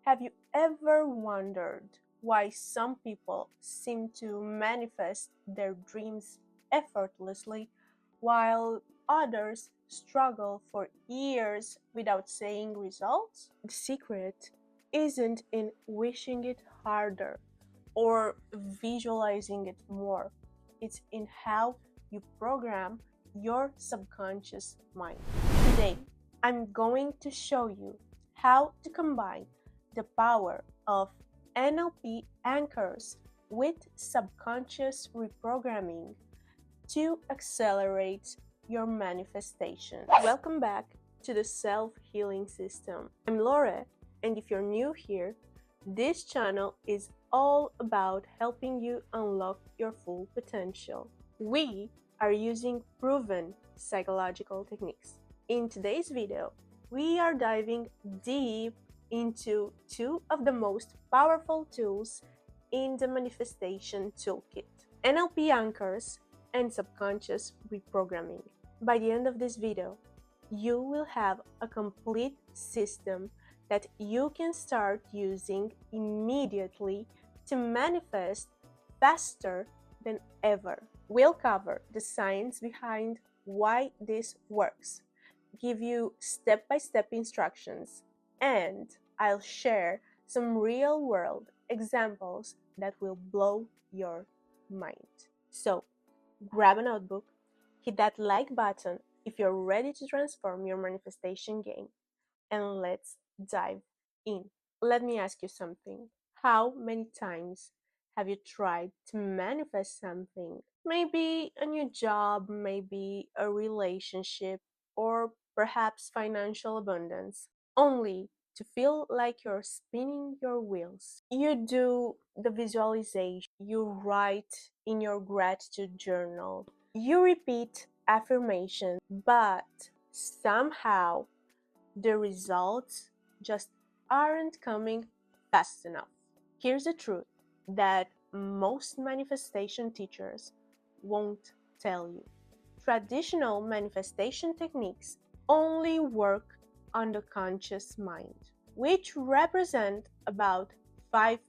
Have you ever wondered why some people seem to manifest their dreams effortlessly while others struggle for years without seeing results? The secret isn't in wishing it harder or visualizing it more. It's in how you program your subconscious mind. Today, I'm going to show you how to combine the power of NLP anchors with subconscious reprogramming to accelerate your manifestation. Welcome back to the Self-Healing System. I'm Laura, and if you're new here, this channel is all about helping you unlock your full potential. We are using proven psychological techniques. In today's video, we are diving deep into two of the most powerful tools in the manifestation toolkit: NLP anchors and subconscious reprogramming. By the end of this video, you will have a complete system that you can start using immediately to manifest faster than ever. We'll cover the science behind why this works, give you step-by-step instructions, and I'll share some real-world examples that will blow your mind. So, grab a notebook, hit that like button if you're ready to transform your manifestation game, and let's dive in. Let me ask you something. How many times have you tried to manifest something? Maybe a new job, maybe a relationship, or perhaps financial abundance, only to feel like you're spinning your wheels. You do the visualization, you write in your gratitude journal, you repeat affirmations, but somehow the results just aren't coming fast enough. Here's the truth that most manifestation teachers won't tell you. Traditional manifestation techniques only work on the conscious mind, which represent about 5%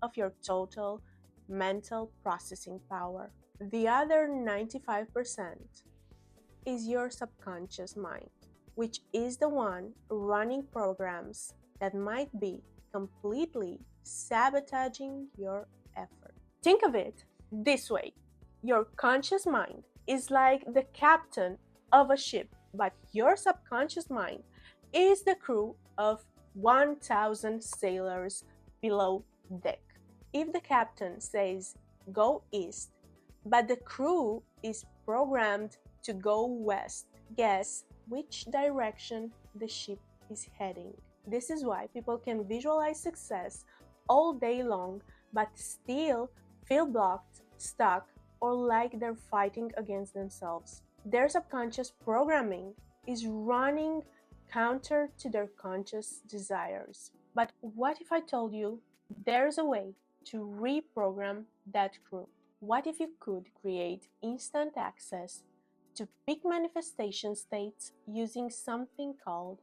of your total mental processing power. The other 95% is your subconscious mind, which is the one running programs that might be completely sabotaging your effort. Think of it this way: your conscious mind is like the captain of a ship, but your subconscious mind is the crew of 1,000 sailors below deck. If the captain says go east, but the crew is programmed to go west, guess which direction the ship is heading. This is why people can visualize success all day long but still feel blocked, stuck, or like they're fighting against themselves. Their subconscious programming is running counter to their conscious desires. But what if I told you there's a way to reprogram that crew? What if you could create instant access to peak manifestation states using something called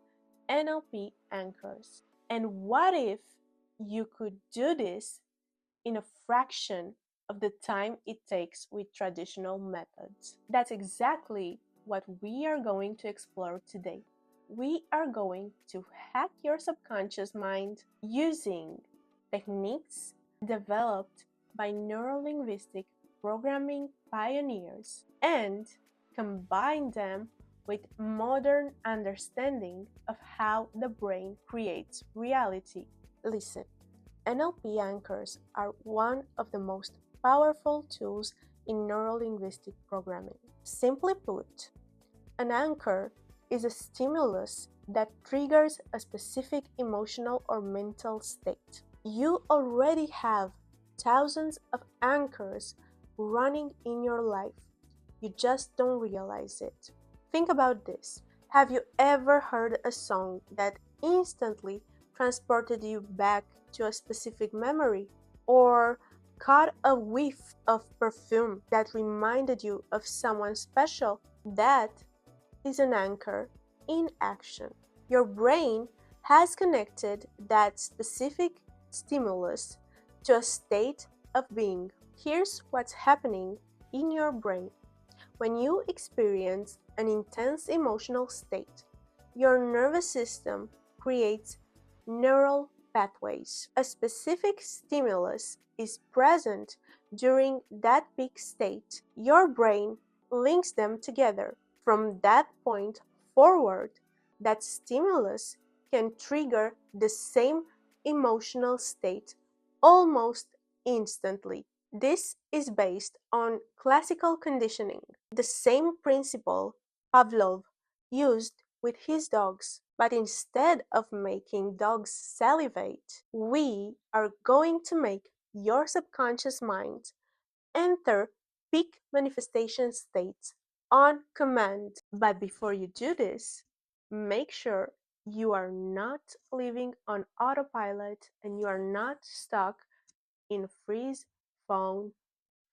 NLP anchors? And what if you could do this in a fraction of the time it takes with traditional methods? That's exactly what we are going to explore today. We are going to hack your subconscious mind using techniques developed by neurolinguistic programming pioneers and combine them with modern understanding of how the brain creates reality. Listen, NLP anchors are one of the most powerful tools in neurolinguistic programming. Simply put, an anchor is a stimulus that triggers a specific emotional or mental state. You already have thousands of anchors running in your life. You just don't realize it. Think about this. Have you ever heard a song that instantly transported you back to a specific memory? Or caught a whiff of perfume that reminded you of someone special? That is an anchor in action. Your brain has connected that specific stimulus to a state of being. Here's what's happening in your brain. When you experience an intense emotional state, your nervous system creates neural pathways. A specific stimulus is present during that peak state. Your brain links them together. From that point forward, that stimulus can trigger the same emotional state almost instantly. This is based on classical conditioning, the same principle Pavlov used with his dogs. But instead of making dogs salivate, we are going to make your subconscious mind enter peak manifestation states on command. But before you do this, make sure you are not living on autopilot and you are not stuck in freeze, fawn,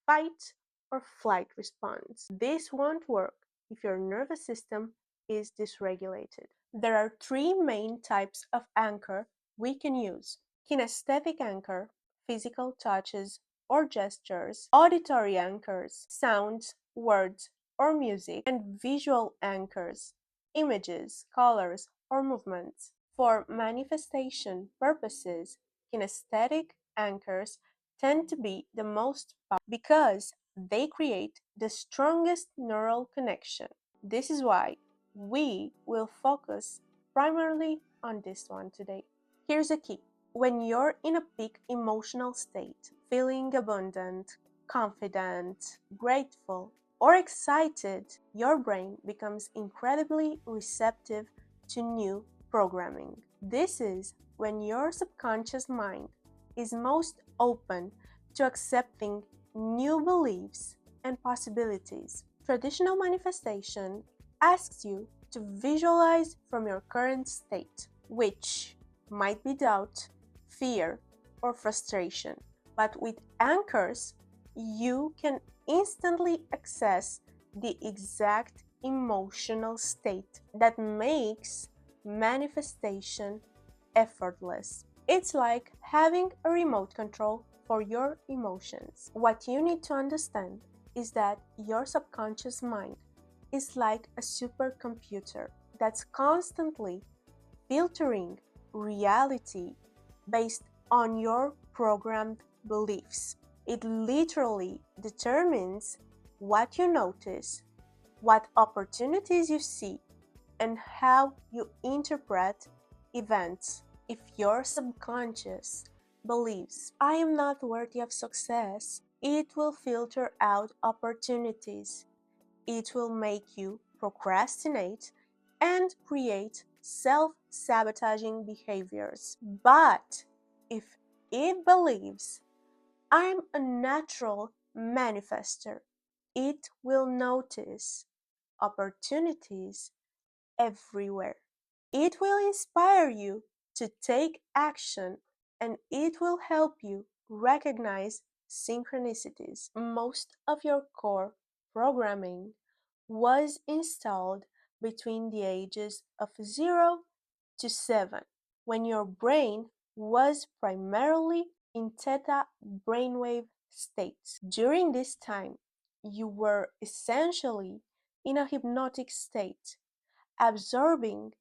fight, or flight response. This won't work if your nervous system is dysregulated. There are three main types of anchor we can use: kinesthetic anchor, physical touches or gestures; auditory anchors, sounds, words, or music; and visual anchors, images, colors, or movements. For manifestation purposes, kinesthetic anchors tend to be the most powerful because they create the strongest neural connection. This is why we will focus primarily on this one today. Here's a key. When you're in a peak emotional state, feeling abundant, confident, grateful, or excited, your brain becomes incredibly receptive to new programming. This is when your subconscious mind is most open to accepting new beliefs and possibilities. Traditional manifestation asks you to visualize from your current state, which might be doubt, fear, or frustration. But with anchors, you can instantly access the exact emotional state that makes manifestation effortless. It's like having a remote control for your emotions. What you need to understand is that your subconscious mind is like a supercomputer that's constantly filtering reality based on your programmed beliefs. It literally determines what you notice, what opportunities you see, and how you interpret events. If your subconscious believes, I am not worthy of success, it will filter out opportunities. It will make you procrastinate and create self-sabotaging behaviors. But if it believes, I'm a natural manifester, it will notice opportunities everywhere. It will inspire you to take action and it will help you recognize synchronicities. Most of your core programming was installed between the ages of 0 to 7, when your brain was primarily in theta brainwave states. During this time, you were essentially in a hypnotic state, absorbing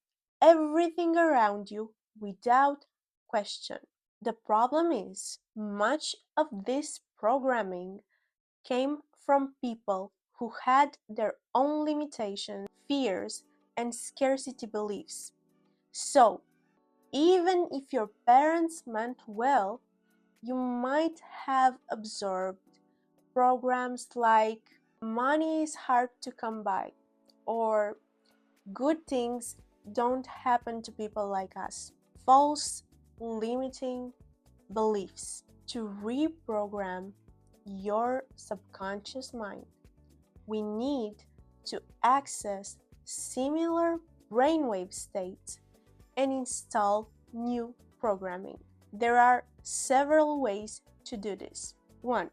everything around you without question. The problem is, much of this programming came from people who had their own limitations, fears, and scarcity beliefs. So, even if your parents meant well, you might have absorbed programs like money is hard to come by or good things don't happen to people like us. False, limiting beliefs. To reprogram your subconscious mind, we need to access similar brainwave states and install new programming. There are several ways to do this. 1.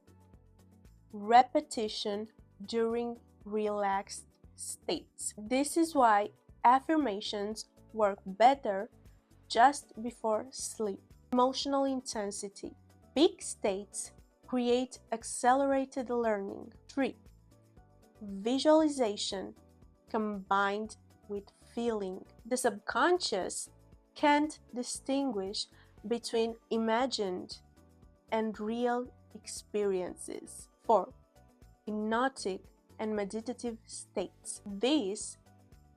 Repetition during relaxed states. This is why affirmations work better just before sleep. Emotional intensity. Peak states create accelerated learning. 3. Visualization combined with feeling. The subconscious can't distinguish between imagined and real experiences. 4. Hypnotic and meditative states. These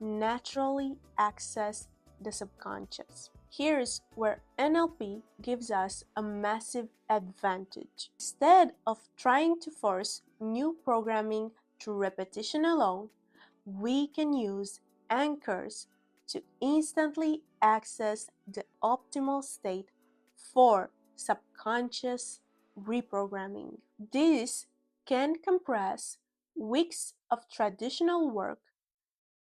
naturally access the subconscious. Here's where NLP gives us a massive advantage. Instead of trying to force new programming through repetition alone, we can use anchors to instantly access the optimal state for subconscious reprogramming. This can compress weeks of traditional work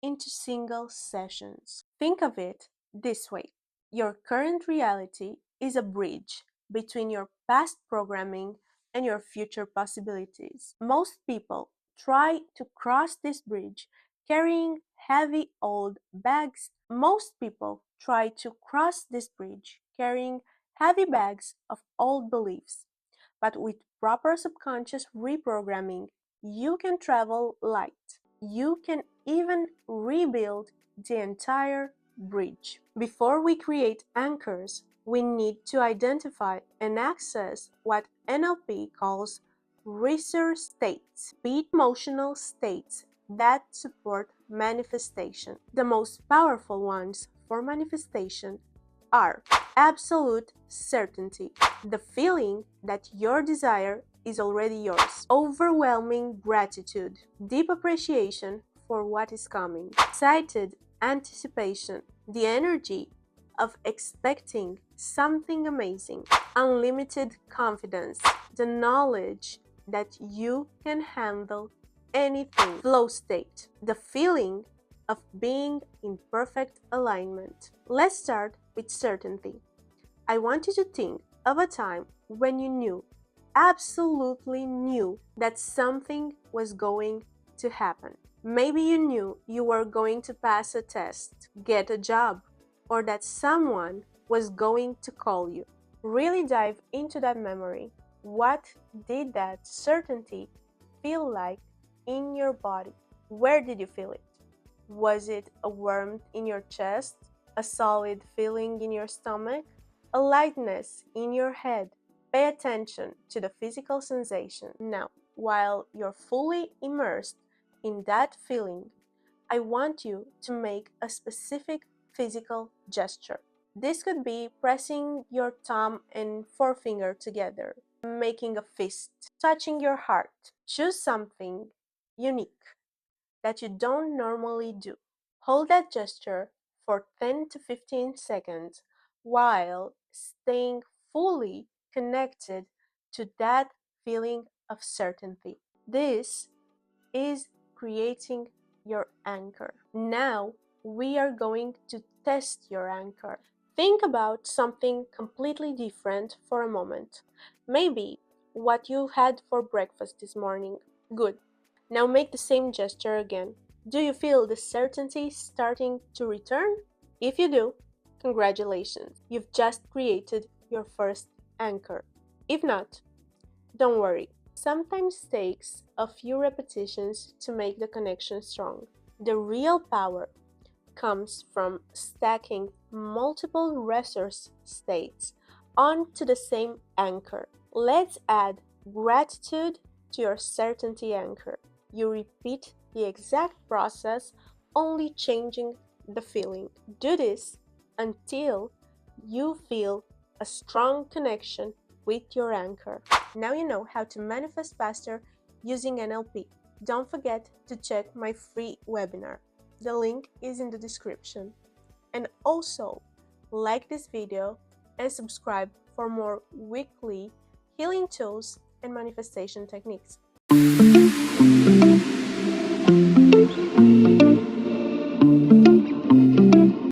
into single sessions. Think of it this way: your current reality is a bridge between your past programming and your future possibilities. Most people try to cross this bridge carrying heavy old bags. Most people try to cross this bridge carrying heavy bags of old beliefs. But with proper subconscious reprogramming, you can travel light. You can even rebuild the entire bridge. Before we create anchors, we need to identify and access what NLP calls resource states, be it emotional states that support manifestation. The most powerful ones for manifestation are absolute certainty, the feeling that your desire is already yours, overwhelming gratitude, deep appreciation for what is coming, excited anticipation, the energy of expecting something amazing, unlimited confidence, the knowledge that you can handle anything, flow state, the feeling of being in perfect alignment. Let's start with certainty. I want you to think of a time when you knew, absolutely knew, that something was going to happen. Maybe you knew you were going to pass a test, get a job, or that someone was going to call you. Really dive into that memory. What did that certainty feel like in your body? Where did you feel it? Was it a warmth in your chest, a solid feeling in your stomach, a lightness in your head? Pay attention to the physical sensation. Now, while you're fully immersed in that feeling, I want you to make a specific physical gesture. This could be pressing your thumb and forefinger together, making a fist, touching your heart. Choose something unique that you don't normally do. Hold that gesture for 10 to 15 seconds while staying fully connected to that feeling of certainty. This is creating your anchor. Now we are going to test your anchor. Think about something completely different for a moment. Maybe what you had for breakfast this morning. Good. Now make the same gesture again. Do you feel the certainty starting to return? If you do, congratulations. You've just created your first anchor. If not, don't worry. Sometimes takes a few repetitions to make the connection strong. The real power comes from stacking multiple resource states onto the same anchor. Let's add gratitude to your certainty anchor. You repeat the exact process, only changing the feeling. Do this until you feel a strong connection with your anchor. Now you know how to manifest faster using NLP. Don't forget to check my free webinar. The link is in the description. And also, like this video and subscribe for more weekly healing tools and manifestation techniques.